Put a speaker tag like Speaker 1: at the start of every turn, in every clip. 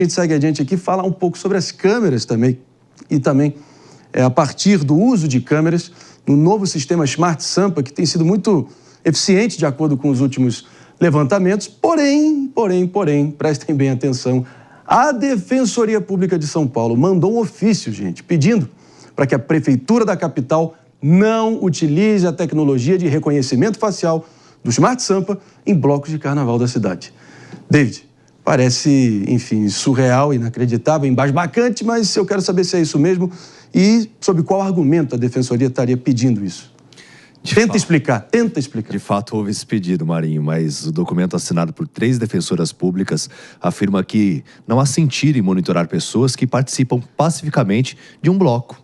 Speaker 1: A gente segue adiante aqui, falar um pouco sobre as câmeras também. E também, a partir do uso de câmeras no novo sistema Smart Sampa, que tem sido muito eficiente de acordo com os últimos levantamentos. Porém, prestem bem atenção. A Defensoria Pública de São Paulo mandou um ofício, gente, pedindo para que a Prefeitura da capital não utilize a tecnologia de reconhecimento facial do Smart Sampa em blocos de carnaval da cidade. David, parece, enfim, surreal, inacreditável, embasbacante, mas eu quero saber se é isso mesmo e sob qual argumento a Defensoria estaria pedindo isso. Tenta explicar.
Speaker 2: De fato, houve esse pedido, Marinho, mas o documento assinado por 3 defensoras públicas afirma que não há sentido em monitorar pessoas que participam pacificamente de um bloco.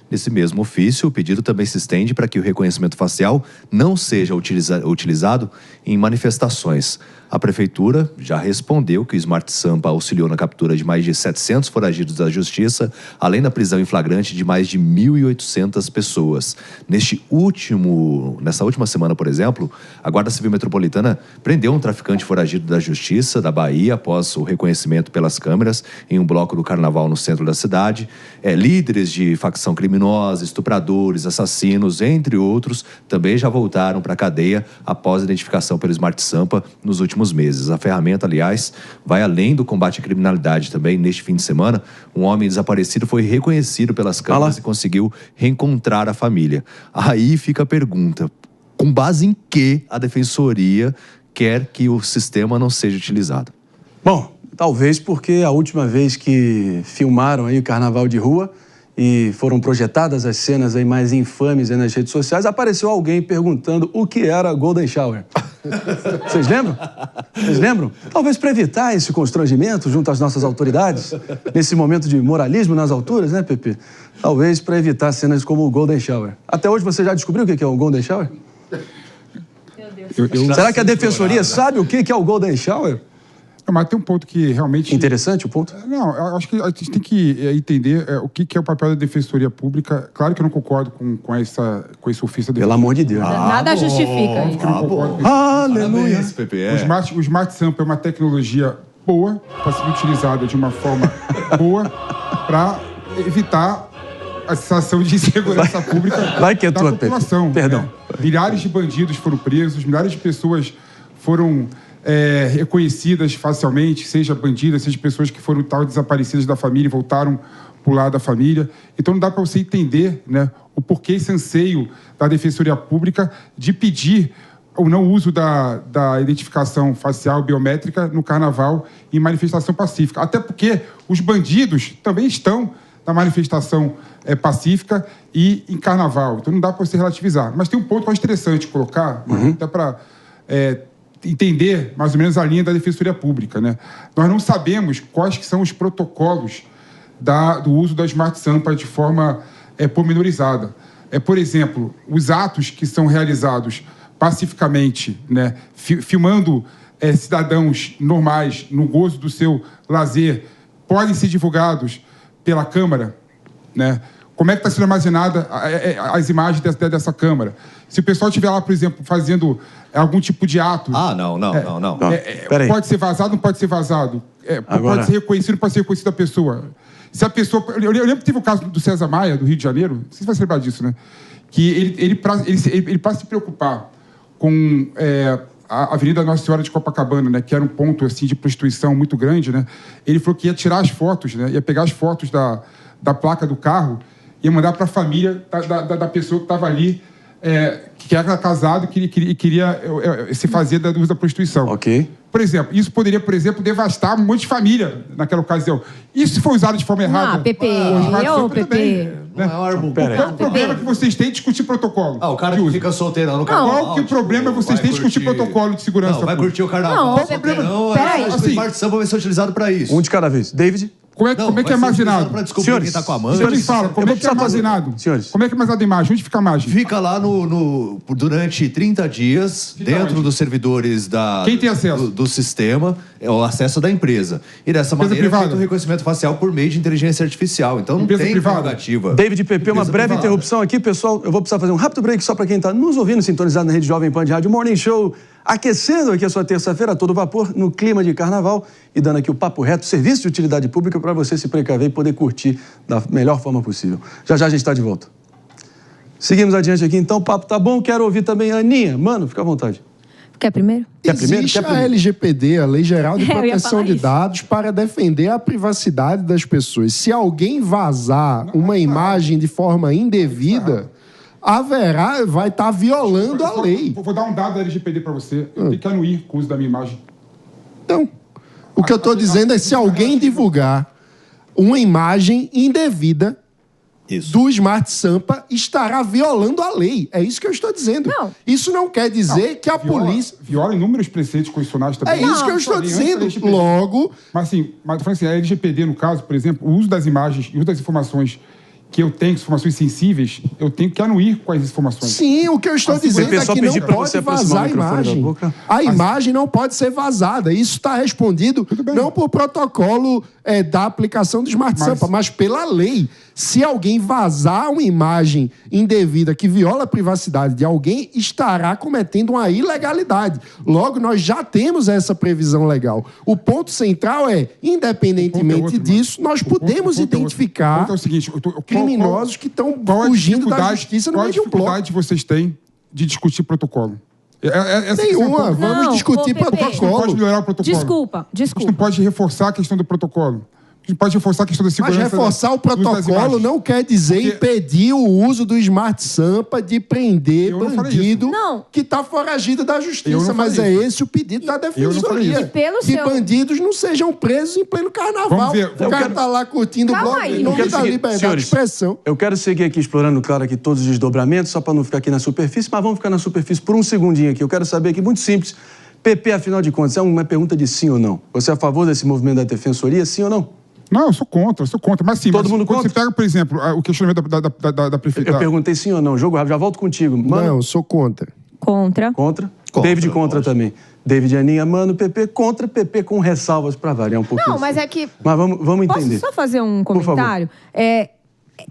Speaker 2: Nesse mesmo ofício, o pedido também se estende para que o reconhecimento facial não seja utilizado em manifestações. A Prefeitura já respondeu que o Smart Sampa auxiliou na captura de mais de 700 foragidos da Justiça, além da prisão em flagrante de mais de 1.800 pessoas. Nessa última semana, por exemplo, a Guarda Civil Metropolitana prendeu um traficante foragido da Justiça da Bahia após o reconhecimento pelas câmeras em um bloco do Carnaval no centro da cidade. Líderes de facção criminosa, estupradores, assassinos, entre outros, também já voltaram para a cadeia após a identificação pelo Smart Sampa nos últimos meses. A ferramenta, aliás, vai além do combate à criminalidade também. Neste fim de semana, um homem desaparecido foi reconhecido pelas câmeras e conseguiu reencontrar a família. Aí fica a pergunta, com base em que a Defensoria quer que o sistema não seja utilizado?
Speaker 1: Bom, talvez porque a última vez que filmaram aí o carnaval de rua e foram projetadas as cenas aí mais infames aí nas redes sociais, apareceu alguém perguntando o que era Golden Shower. Vocês lembram? Vocês lembram? Talvez para evitar esse constrangimento junto às nossas autoridades, nesse momento de moralismo nas alturas, né, Pepe? Talvez para evitar cenas como o Golden Shower. Até hoje você já descobriu o que é o Golden Shower?
Speaker 3: Meu Deus.
Speaker 1: Será que a Defensoria sabe o que é o Golden Shower?
Speaker 3: Mas tem um ponto que realmente...
Speaker 1: Interessante o ponto?
Speaker 3: Não, eu acho que a gente tem que entender o que é o papel da Defensoria Pública. Claro que eu não concordo com esse ofício da Defensoria.
Speaker 1: Pelo amor de Deus.
Speaker 4: Nada justifica.
Speaker 1: Aleluia.
Speaker 3: O Smart Sampa é uma tecnologia boa para ser utilizada de uma forma boa para evitar a sensação de insegurança pública da população.
Speaker 1: Perdão.
Speaker 3: Milhares de bandidos foram presos, milhares de pessoas foram reconhecidas facialmente, seja bandidas, seja pessoas que foram desaparecidas da família e voltaram para o lado da família. Então não dá para você entender, né, o porquê esse anseio da Defensoria Pública de pedir o não uso da identificação facial biométrica no carnaval em manifestação pacífica. Até porque os bandidos também estão na manifestação pacífica e em carnaval. Então não dá para você relativizar. Mas tem um ponto mais interessante colocar, até para entender mais ou menos a linha da Defensoria Pública, né? Nós não sabemos quais que são os protocolos do uso da Smart Sampa de forma pormenorizada. Por exemplo, os atos que são realizados pacificamente, né, filmando cidadãos normais no gozo do seu lazer, podem ser divulgados pela Câmara, né? Como é que está sendo armazenada as imagens dessa câmera? Se o pessoal estiver lá, por exemplo, fazendo algum tipo de ato...
Speaker 2: Não.
Speaker 3: Pode ser vazado, não pode ser vazado? Pode ser reconhecido, não pode ser reconhecido a pessoa. Se a pessoa... Eu lembro que teve o caso do César Maia, do Rio de Janeiro, não sei se você vai se lembrar disso, né? Que ele para se preocupar com a Avenida Nossa Senhora de Copacabana, né, que era um ponto assim, de prostituição muito grande, né? Ele falou que ia tirar as fotos, né? Ia pegar as fotos da placa do carro, ia mandar para a família da pessoa que estava ali, que era casado e queria se fazer do uso da prostituição.
Speaker 1: Ok.
Speaker 3: Por exemplo, isso poderia, por exemplo, devastar um monte de família naquela ocasião. Isso se for usado de forma errada...
Speaker 4: Pepe, Pepe...
Speaker 3: Não é um argumento. Qual o problema que vocês têm de discutir protocolo?
Speaker 2: O cara que fica solteirão no carnaval.
Speaker 3: Qual que é o problema vocês têm de discutir protocolo de segurança?
Speaker 2: Não, vai curtir o carnaval.
Speaker 3: Qual o problema?
Speaker 2: Peraí. O Smart Sampa vai ser utilizado para isso.
Speaker 1: Um de cada vez. David?
Speaker 3: Como é que é armazenado?
Speaker 2: Para descobrir quem está com a mão.
Speaker 3: Senhores, fala, como é que é armazenado?
Speaker 1: Senhores.
Speaker 3: Como é que é armazenado a imagem? Onde fica a imagem?
Speaker 2: Fica lá durante 30 dias, dentro dos servidores
Speaker 3: Quem tem acesso?
Speaker 2: do sistema, o acesso da empresa. E dessa maneira é feito o reconhecimento facial por meio de inteligência artificial. Então não tem prerrogativa.
Speaker 1: David Pepe, uma breve interrupção aqui, pessoal. Eu vou precisar fazer um rápido break só para quem está nos ouvindo, sintonizado na Rede Jovem Pan de Rádio Morning Show. aquecendo aqui a sua terça-feira a todo vapor, no clima de carnaval e dando aqui o papo reto, serviço de utilidade pública para você se precaver e poder curtir da melhor forma possível. Já já a gente está de volta. Seguimos adiante aqui, então, o papo tá bom. Quero ouvir também a Aninha. Mano, fica à vontade.
Speaker 4: Quer primeiro?
Speaker 5: Existe a LGPD, a Lei Geral de Proteção de Dados, para defender a privacidade das pessoas. Se alguém vazar uma imagem de forma indevida, vai estar violando a lei.
Speaker 3: Vou dar um dado da LGPD para você. Eu tenho que anuir com o uso da minha imagem.
Speaker 5: Então, o que eu estou dizendo é se alguém divulgar uma imagem indevida do Smart Sampa, estará violando a lei. É isso que eu estou dizendo.
Speaker 4: Não.
Speaker 5: Isso não quer dizer que a polícia...
Speaker 3: Viola inúmeros preceitos constitucionais também.
Speaker 5: É isso que eu estou dizendo. Logo...
Speaker 3: Mas assim, a LGPD, no caso, por exemplo, o uso das imagens e o uso das informações que eu tenho, informações sensíveis, eu tenho que anuir com as informações.
Speaker 5: Sim, o que eu estou dizendo é que não pode vazar a imagem. A imagem não pode ser vazada. Isso está respondido não por protocolo da aplicação do Smart Sampa, mas pela lei. Se alguém vazar uma imagem indevida que viola a privacidade de alguém, estará cometendo uma ilegalidade. Logo, nós já temos essa previsão legal. O ponto central é, independentemente disso, nós podemos identificar criminosos que estão fugindo da justiça no meio de um bloco.
Speaker 3: Qual a dificuldade vocês têm de discutir protocolo?
Speaker 5: Nenhuma. Vamos discutir protocolo.
Speaker 3: A gente não pode melhorar o protocolo.
Speaker 4: Desculpa.
Speaker 3: A gente não pode reforçar a questão do protocolo. A gente pode reforçar a questão da segurança.
Speaker 5: Mas reforçar o protocolo não quer dizer impedir o uso do Smart Sampa de prender bandido que está foragido da justiça. Mas é esse o pedido da Defensoria. Que bandidos não sejam presos em pleno carnaval. O cara está lá curtindo o bloco em nome da liberdade de expressão.
Speaker 1: Eu quero seguir aqui explorando, claro, aqui todos os desdobramentos, só para não ficar aqui na superfície, mas vamos ficar na superfície por um segundinho aqui. Eu quero saber aqui, muito simples, PP, afinal de contas, é uma pergunta de sim ou não. Você é a favor desse movimento da Defensoria, sim ou não?
Speaker 3: Não, eu sou contra. Mas sim,
Speaker 1: todo mundo contra?
Speaker 3: Você pega, por exemplo, o questionamento da prefeitura...
Speaker 1: Eu perguntei sim ou não. Jogo rápido, já volto contigo. Mano,
Speaker 5: não, eu sou contra.
Speaker 4: Contra.
Speaker 1: David contra também. David e Aninha, mano, PP contra, PP com ressalvas para variar um pouquinho.
Speaker 4: Não, mas é que...
Speaker 1: Mas vamos entender.
Speaker 4: Posso só fazer um comentário?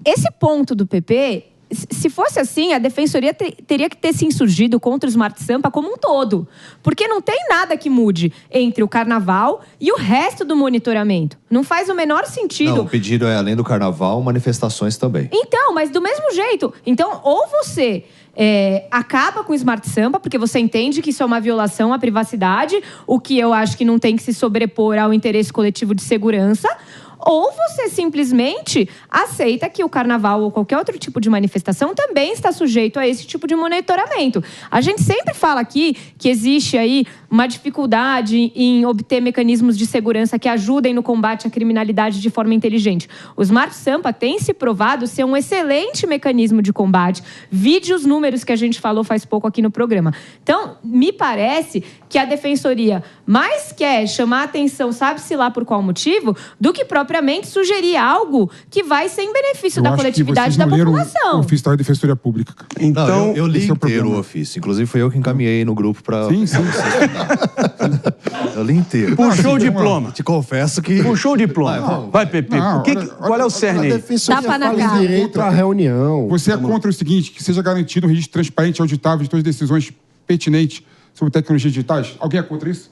Speaker 4: Esse ponto do PP... Se fosse assim, a Defensoria teria que ter se insurgido contra o Smart Sampa como um todo. Porque não tem nada que mude entre o carnaval e o resto do monitoramento. Não faz o menor sentido.
Speaker 2: Não, o pedido é, além do carnaval, manifestações também.
Speaker 4: Então, mas do mesmo jeito. Então, ou você acaba com o Smart Sampa, porque você entende que isso é uma violação à privacidade, o que eu acho que não tem que se sobrepor ao interesse coletivo de segurança, ou você simplesmente aceita que o carnaval ou qualquer outro tipo de manifestação também está sujeito a esse tipo de monitoramento. A gente sempre fala aqui que existe aí uma dificuldade em obter mecanismos de segurança que ajudem no combate à criminalidade de forma inteligente. O Smart Sampa tem se provado ser um excelente mecanismo de combate. Vide os números que a gente falou faz pouco aqui no programa. Então, me parece que a Defensoria mais quer chamar a atenção, sabe-se lá por qual motivo, do que propriamente sugerir algo que vai ser em benefício da coletividade da população.
Speaker 3: O ofício da Defensoria Pública.
Speaker 2: Então, eu li inteiro o ofício. Inclusive, foi eu que encaminhei no grupo para...
Speaker 3: Sim.
Speaker 2: Eu li inteiro.
Speaker 1: Puxou o diploma.
Speaker 2: Te confesso que...
Speaker 1: Puxou o diploma. Vai, Pepe. Qual é o cerne aí?
Speaker 5: A Defensoria fala em direito à reunião.
Speaker 3: Você é contra o seguinte, que seja garantido um registro transparente e auditável de todas as decisões pertinentes sobre tecnologias digitais? Alguém é contra isso?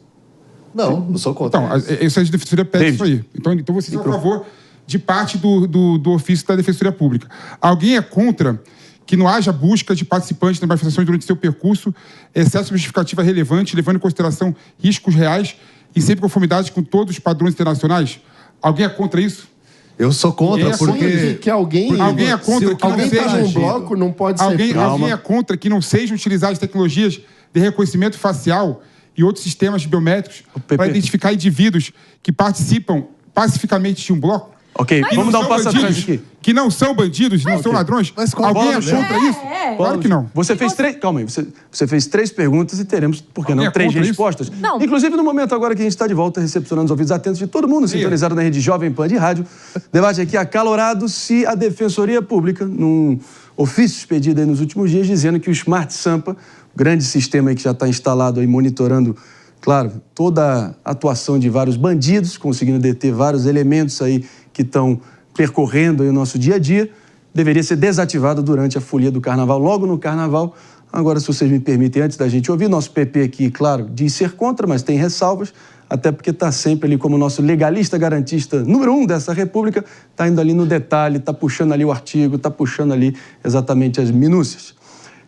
Speaker 2: Não sou contra.
Speaker 3: Então, essa Defensoria pede isso aí. Então vocês são a favor de parte do ofício da Defensoria Pública. Alguém é contra que não haja busca de participantes das manifestações durante seu percurso, excesso de justificativa relevante, levando em consideração riscos reais e sempre conformidade com todos os padrões internacionais? Alguém é contra isso?
Speaker 2: Eu sou contra, porque...
Speaker 5: Que alguém
Speaker 3: é contra que
Speaker 5: alguém está num bloco, não pode ser...
Speaker 3: Alguém é contra que não sejam utilizadas tecnologias de reconhecimento facial e outros sistemas biométricos para identificar indivíduos que participam pacificamente de um bloco?
Speaker 1: Ok, vamos dar um passo atrás aqui.
Speaker 3: Que não são bandidos, não são ladrões.
Speaker 2: Mas
Speaker 3: alguém é contra isso? Claro que não.
Speaker 1: Você fez três... Calma aí. Você fez 3 perguntas e teremos, por que não, 3 respostas.
Speaker 4: Não.
Speaker 1: Inclusive, no momento agora que a gente está de volta, recepcionando os ouvidos atentos de todo mundo, sintonizado na rede Jovem Pan de rádio. Debate aqui acalorado se a Defensoria Pública, num ofício expedido aí nos últimos dias, dizendo que o Smart Sampa, o grande sistema aí que já está instalado aí, monitorando, claro, toda a atuação de vários bandidos, conseguindo deter vários elementos aí que estão percorrendo aí o nosso dia a dia, deveria ser desativado durante a folia do carnaval. Logo no carnaval, Agora, se vocês me permitem, antes da gente ouvir, nosso PP aqui, claro, diz ser contra, mas tem ressalvas, até porque está sempre ali como nosso legalista garantista número 1 dessa república, está indo ali no detalhe, está puxando ali o artigo, está puxando ali exatamente as minúcias.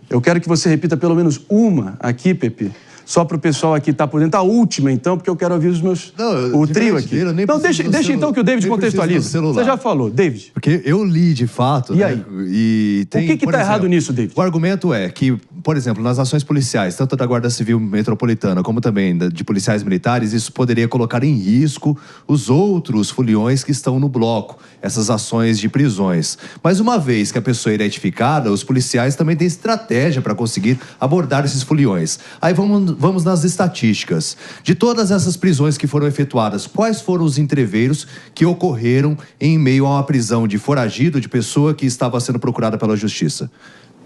Speaker 1: Eu quero que você repita pelo menos uma aqui, Pepe, só para o pessoal aqui estar por dentro. A última, então, porque eu quero ouvir os meus... o trio aqui. Não, deixa então que o David contextualiza. Você já falou, David.
Speaker 2: Porque eu li, de fato...
Speaker 1: E aí?
Speaker 2: E tem,
Speaker 1: o que está errado nisso, David?
Speaker 2: O argumento é que, por exemplo, nas ações policiais, tanto da Guarda Civil Metropolitana como também de policiais militares, isso poderia colocar em risco os outros foliões que estão no bloco, essas ações de prisões. Mas uma vez que a pessoa é identificada, os policiais também têm estratégia para conseguir abordar esses foliões. Aí vamos nas estatísticas. De todas essas prisões que foram efetuadas, quais foram os entreveiros que ocorreram em meio a uma prisão de foragido, de pessoa que estava sendo procurada pela justiça?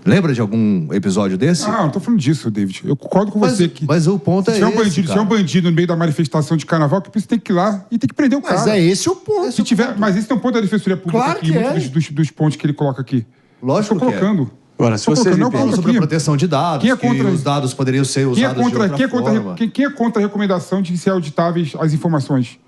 Speaker 2: Lembra de algum episódio desse?
Speaker 3: Não tô falando disso, David. Eu concordo com você que...
Speaker 2: Mas o ponto é esse,
Speaker 3: Se tiver um bandido no meio da manifestação de carnaval, que você tem que ir lá e tem que prender o cara.
Speaker 5: Mas é esse o ponto.
Speaker 3: Mas esse é um ponto da Defensoria Pública
Speaker 5: claro
Speaker 3: aqui, dos pontos que ele coloca aqui.
Speaker 2: Lógico que
Speaker 3: colocando.
Speaker 1: Agora, se você
Speaker 2: fala sobre a proteção de dados, que os dados poderiam ser usados de outra forma.
Speaker 3: Quem é contra a recomendação de ser auditáveis as informações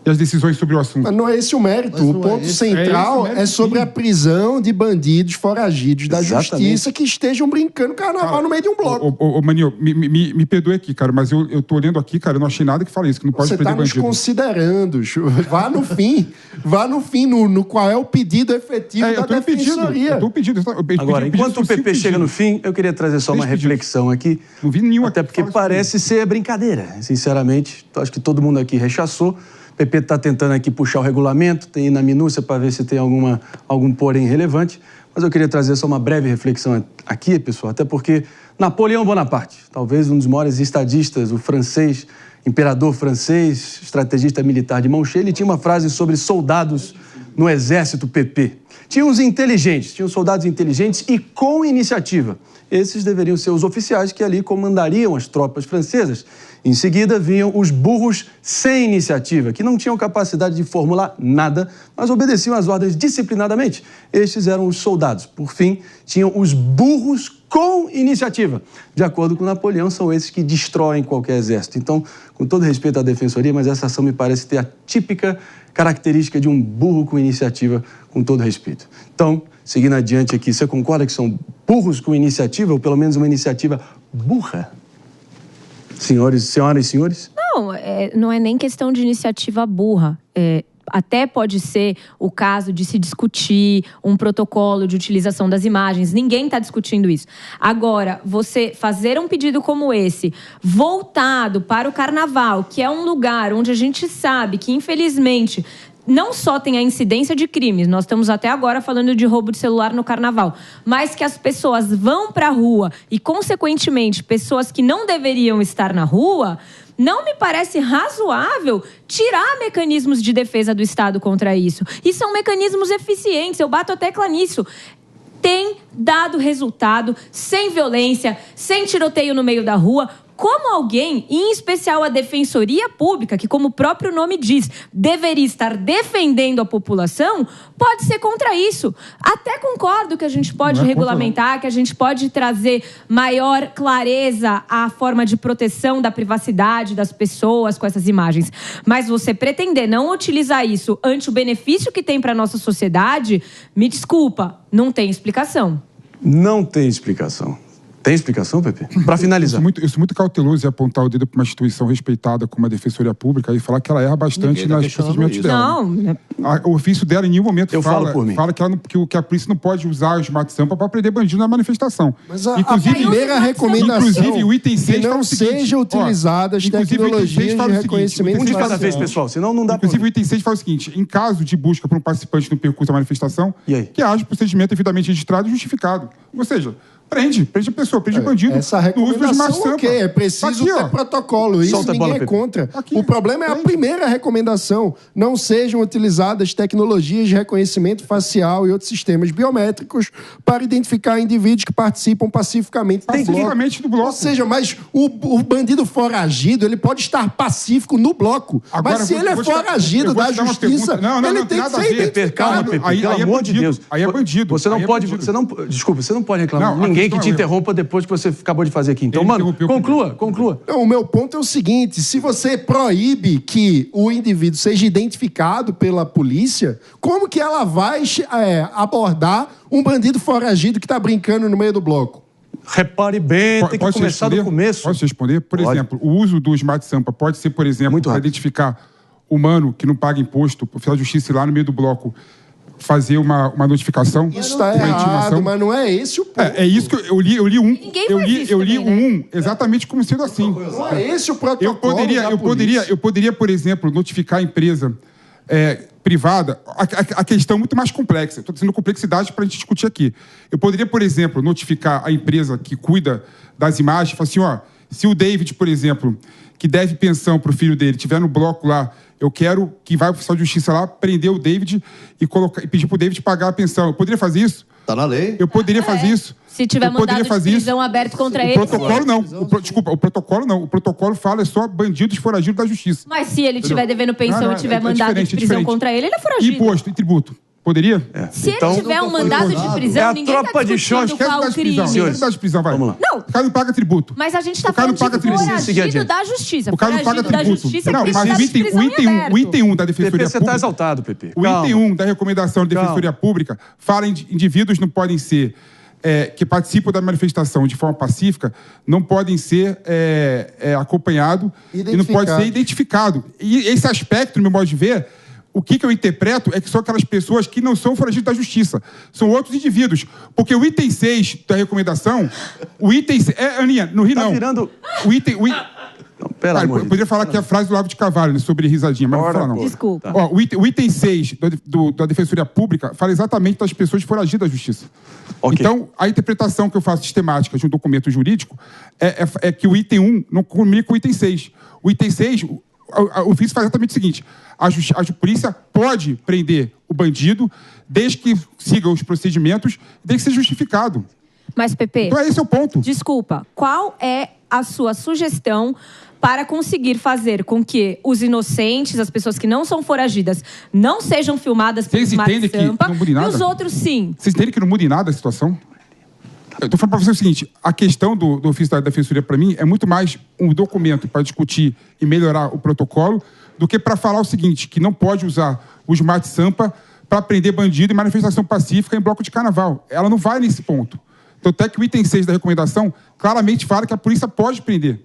Speaker 3: e as decisões sobre o assunto?
Speaker 5: Mas não é esse o mérito. O ponto central é sobre a prisão de bandidos foragidos da justiça que estejam brincando carnaval no meio de um bloco.
Speaker 3: Ô, Maninho, me perdoe aqui, cara, mas eu tô olhando aqui, cara, eu não achei nada que fale isso, que não pode prender bandido.
Speaker 5: Você tá nos considerando. Vá no fim. Vá no fim, no qual é o pedido efetivo da Defensoria.
Speaker 3: Eu tô pedindo.
Speaker 1: Agora, enquanto o PP chega no fim, eu queria trazer só uma reflexão aqui.
Speaker 3: Não vi nenhuma.
Speaker 1: Até porque parece ser brincadeira. Sinceramente, acho que todo mundo aqui rechaçou. O PP está tentando aqui puxar o regulamento, tem ir na minúcia para ver se tem algum porém relevante. Mas eu queria trazer só uma breve reflexão aqui, pessoal, até porque Napoleão Bonaparte, talvez um dos maiores estadistas, o francês, imperador francês, estrategista militar de mão cheia, ele tinha uma frase sobre soldados no exército PP. Tinha soldados inteligentes e com iniciativa. Esses deveriam ser os oficiais que ali comandariam as tropas francesas. Em seguida, vinham os burros sem iniciativa, que não tinham capacidade de formular nada, mas obedeciam às ordens disciplinadamente. Estes eram os soldados. Por fim, tinham os burros com iniciativa. De acordo com Napoleão, são esses que destroem qualquer exército. Então, com todo respeito à Defensoria, mas essa ação me parece ter a típica característica de um burro com iniciativa, com todo respeito. Então, seguindo adiante aqui, você concorda que são burros com iniciativa, ou pelo menos uma iniciativa burra? Senhoras e senhores?
Speaker 4: Não é nem questão de iniciativa burra. Até pode ser o caso de se discutir um protocolo de utilização das imagens. Ninguém está discutindo isso. Agora, você fazer um pedido como esse, voltado para o carnaval, que é um lugar onde a gente sabe que, infelizmente, não só tem a incidência de crimes, nós estamos até agora falando de roubo de celular no carnaval, mas que as pessoas vão para a rua e, consequentemente, pessoas que não deveriam estar na rua, não me parece razoável tirar mecanismos de defesa do Estado contra isso. E são mecanismos eficientes, eu bato a tecla nisso. Tem dado resultado, sem violência, sem tiroteio no meio da rua. Como alguém, em especial a Defensoria Pública, que, como o próprio nome diz, deveria estar defendendo a população, pode ser contra isso. Até concordo que a gente pode regulamentar, que a gente pode trazer maior clareza à forma de proteção da privacidade das pessoas com essas imagens. Mas você pretender não utilizar isso ante o benefício que tem para a nossa sociedade, me desculpa, não tem explicação.
Speaker 1: Não tem explicação. Tem explicação, Pepe? Para finalizar.
Speaker 3: Eu sou muito cauteloso em apontar o dedo para uma instituição respeitada como a Defensoria Pública e falar que ela erra bastante nos procedimentos dela.
Speaker 4: Não.
Speaker 3: O ofício dela, em nenhum momento,
Speaker 1: falo por mim.
Speaker 3: fala que a polícia não pode usar o Smart Sampa para prender bandido na manifestação.
Speaker 5: Mas a primeira recomendação
Speaker 3: inclusive, o item 6
Speaker 5: que não sejam utilizadas tecnologias de reconhecimento.
Speaker 1: Um de cada vez, pessoal, senão não dá para...
Speaker 3: Inclusive, o item 6 fala o seguinte: em caso de busca por um participante no percurso da manifestação, que haja procedimento devidamente registrado e justificado. Ou seja, prende a pessoa, prende bandido.
Speaker 5: Essa recomendação, é preciso ter protocolo. Isso ninguém é contra. O problema é a primeira recomendação. Não sejam utilizadas tecnologias de reconhecimento facial e outros sistemas biométricos para identificar indivíduos que participam pacificamente
Speaker 3: do bloco.
Speaker 5: Ou seja, mas o bandido foragido, ele pode estar pacífico no bloco. Agora, mas se ele é foragido da justiça, ele tem que ser identificado.
Speaker 1: Calma, Pepe, pelo amor de Deus.
Speaker 3: Aí é bandido.
Speaker 1: Você não pode reclamar. ninguém que te interrompa depois que você acabou de fazer aqui. Então, mano, conclua.
Speaker 5: Não, o meu ponto é o seguinte, se você proíbe que o indivíduo seja identificado pela polícia, como que ela vai abordar um bandido foragido que está brincando no meio do bloco?
Speaker 1: Repare bem, tem que começar do começo.
Speaker 3: Posso responder? Por exemplo, o uso do Smart Sampa pode ser, por exemplo, para identificar o mano que não paga imposto, o oficial de justiça ir lá no meio do bloco fazer uma notificação.
Speaker 5: Isso está errado, mas não é esse o ponto.
Speaker 3: É isso que eu li um. Eu li um exatamente como sendo assim.
Speaker 5: Não é esse o protocolo
Speaker 3: eu poderia, por exemplo, notificar a empresa privada. A questão é muito mais complexa. Estou dizendo complexidade para a gente discutir aqui. Eu poderia, por exemplo, notificar a empresa que cuida das imagens, falar assim, ó, se o David, por exemplo, que deve pensão para o filho dele, estiver no bloco lá, eu quero que vai o oficial de justiça lá, prender o David e pedir para o David pagar a pensão. Eu poderia fazer isso?
Speaker 2: Tá na lei.
Speaker 3: Eu poderia fazer isso.
Speaker 4: Se tiver mandado de prisão aberto contra ele.
Speaker 3: O protocolo não. Desculpa, o protocolo não. O protocolo fala só bandidos foragidos da justiça.
Speaker 4: Mas se ele estiver devendo pensão e tiver mandado de prisão contra ele, ele é foragido.
Speaker 3: Imposto e tributo. Poderia?
Speaker 4: Se ele tiver um mandado de prisão, ninguém está discutindo qual o crime.
Speaker 3: Quer de prisão, vai.
Speaker 4: Não.
Speaker 3: O cara não paga tributo.
Speaker 4: Mas a gente está falando de foragido da justiça.
Speaker 3: O cara não paga tributo.
Speaker 4: Da justiça
Speaker 3: não, mas o item 1 da Defensoria Pública...
Speaker 1: Você está exaltado, Pepe.
Speaker 3: O item 1 da recomendação da Defensoria Pública fala em indivíduos não podem ser... que participam da manifestação de forma pacífica, não podem ser acompanhados e não pode ser identificado. E esse aspecto, no meu modo de ver... O que eu interpreto é que são aquelas pessoas que não são foragidos da justiça. São outros indivíduos. Porque o item 6 da recomendação... O item... Aninha, não ri não.
Speaker 1: Virando...
Speaker 3: O item...
Speaker 1: Não, pera,
Speaker 3: eu poderia falar aqui a frase do Olavo de Carvalho, né, sobre risadinha, mas não vou falar não.
Speaker 4: Desculpa.
Speaker 3: Ó, o item 6 da Defensoria Pública fala exatamente das pessoas foragidas da justiça. Okay. Então, a interpretação que eu faço sistemática de um documento jurídico é que o item 1 não comunica com o item 6. O item 6... O ofício faz exatamente o seguinte: a polícia pode prender o bandido desde que siga os procedimentos, desde que seja justificado.
Speaker 4: Mas, Pepe...
Speaker 3: Então, esse é o ponto.
Speaker 4: Desculpa. Qual é a sua sugestão para conseguir fazer com que os inocentes, as pessoas que não são foragidas, não sejam filmadas pelo Smart Sampa e os outros sim?
Speaker 3: Vocês entendem que não muda em nada a situação? Eu estou falando para você o seguinte, a questão do ofício da Defensoria, para mim, é muito mais um documento para discutir e melhorar o protocolo do que para falar o seguinte, que não pode usar o Smart Sampa para prender bandido em manifestação pacífica em bloco de carnaval. Ela não vai nesse ponto. Então, até que o item 6 da recomendação claramente fala que a polícia pode prender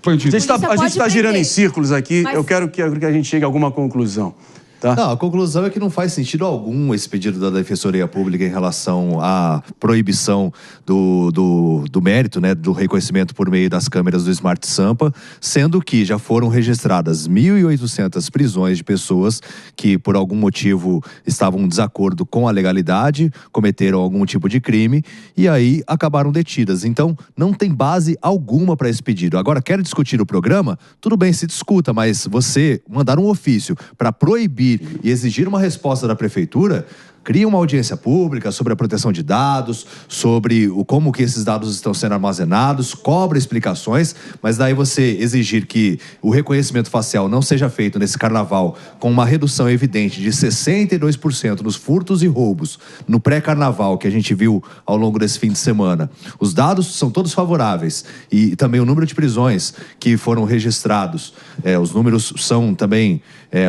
Speaker 3: bandido.
Speaker 1: A gente está girando em círculos aqui, eu quero que a gente chegue a alguma conclusão. Tá?
Speaker 2: Não, a conclusão é que não faz sentido algum esse pedido da Defensoria Pública em relação à proibição do mérito, né, do reconhecimento por meio das câmeras do Smart Sampa, sendo que já foram registradas 1.800 prisões de pessoas que, por algum motivo, estavam em desacordo com a legalidade, cometeram algum tipo de crime e aí acabaram detidas. Então, não tem base alguma para esse pedido. Agora, quer discutir o programa? Tudo bem, se discuta, mas você mandar um ofício para proibir e exigir uma resposta da prefeitura, cria uma audiência pública sobre a proteção de dados, sobre como que esses dados estão sendo armazenados, cobra explicações, mas daí você exigir que o reconhecimento facial não seja feito nesse carnaval com uma redução evidente de 62% nos furtos e roubos no pré-carnaval que a gente viu ao longo desse fim de semana. Os dados são todos favoráveis e também o número de prisões que foram registrados, os números são também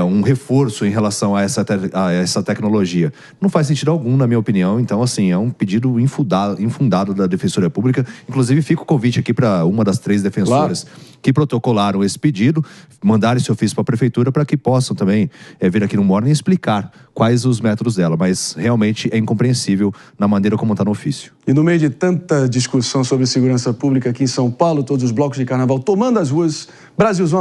Speaker 2: um reforço em relação a essa tecnologia. Não faz sentido algum, na minha opinião. Então, assim, é um pedido infundado da Defensoria Pública. Inclusive, fica o convite aqui para uma das 3 defensoras que protocolaram esse pedido, mandar esse ofício para a Prefeitura para que possam também vir aqui no Morning e explicar quais os métodos dela. Mas, realmente, é incompreensível na maneira como está no ofício.
Speaker 1: E no meio de tanta discussão sobre segurança pública aqui em São Paulo, todos os blocos de carnaval tomando as ruas, Brasilzão